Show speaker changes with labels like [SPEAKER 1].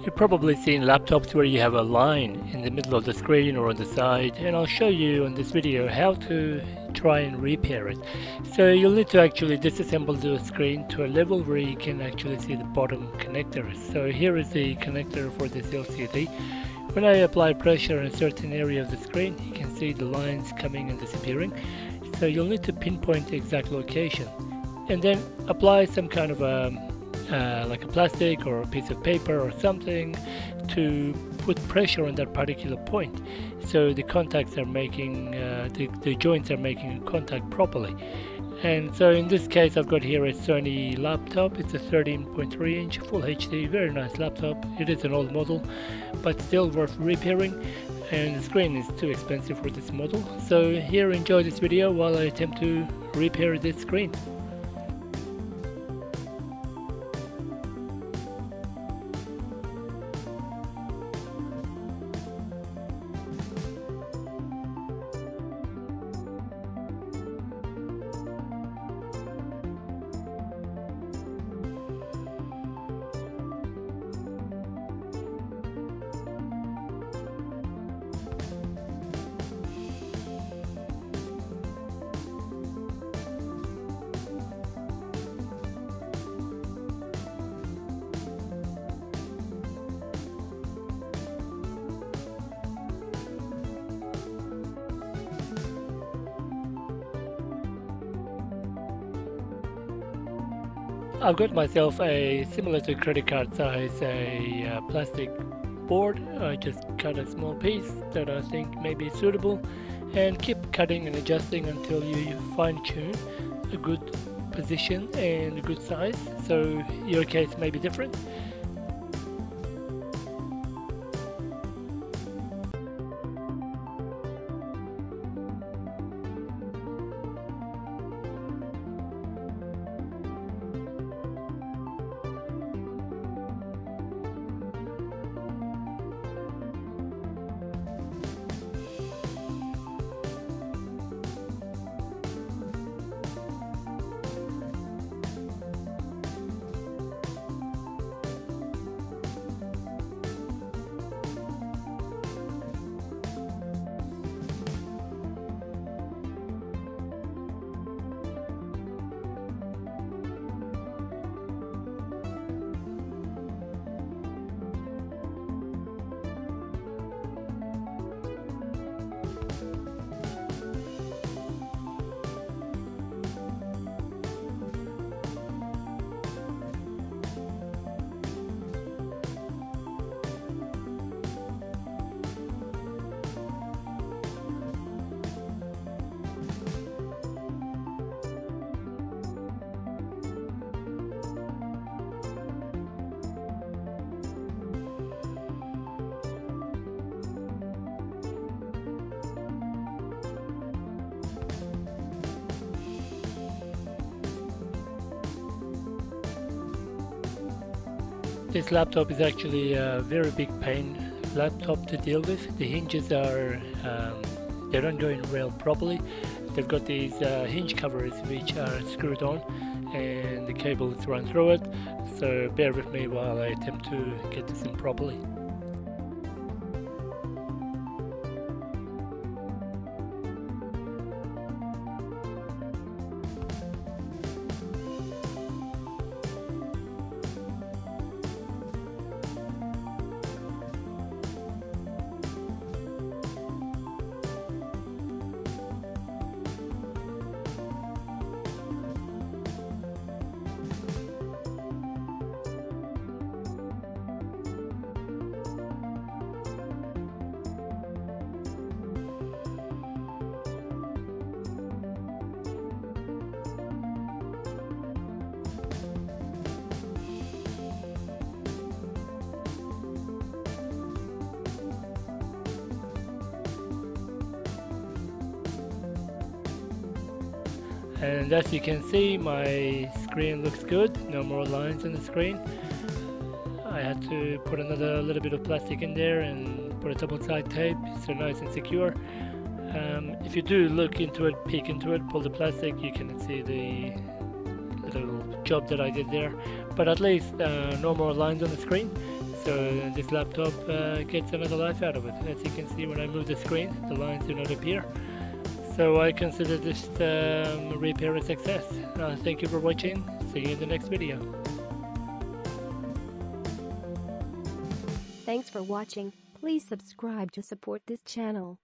[SPEAKER 1] You've probably seen laptops where you have a line in the middle of the screen or on the side, and I'll show you on this video how to try and repair it. So you'll need to actually disassemble the screen to a level where you can actually see the bottom connectors. So here is the connector for this LCD. When I apply pressure in a certain area of the screen, you can see the lines coming and disappearing. So you'll need to pinpoint the exact location and then apply some kind of like a plastic or a piece of paper or something to put pressure on that particular point, so the contacts are making the joints are making contact properly. And so in this case I've got here a Sony laptop. It's a 13.3 inch full HD, very nice laptop. It is an old model but still worth repairing, and the screen is too expensive for this model. So here, enjoy this video while I attempt to repair this screen. I've got myself a similar to credit card size plastic board. I just cut a small piece that I think may be suitable and keep cutting and adjusting until you fine-tune a good position and a good size. So your case may be different. This laptop is actually a very big pain laptop to deal with. The hinges are they don't go in rail properly. They've got these hinge covers which are screwed on and the cables run through it, so bear with me while I attempt to get this in properly. And as you can see, my screen looks good, no more lines on the screen. I had to put another little bit of plastic in there and put a double side tape so nice and secure. If you do look into it, peek into it, pull the plastic, you can see the little job that I did there. But at least no more lines on the screen. So this laptop gets another life out of it. As you can see, when I move the screen, the lines do not appear. So I consider this repair a success. Thank you for watching. See you in the next video.
[SPEAKER 2] Thanks for watching. Please subscribe to support this channel.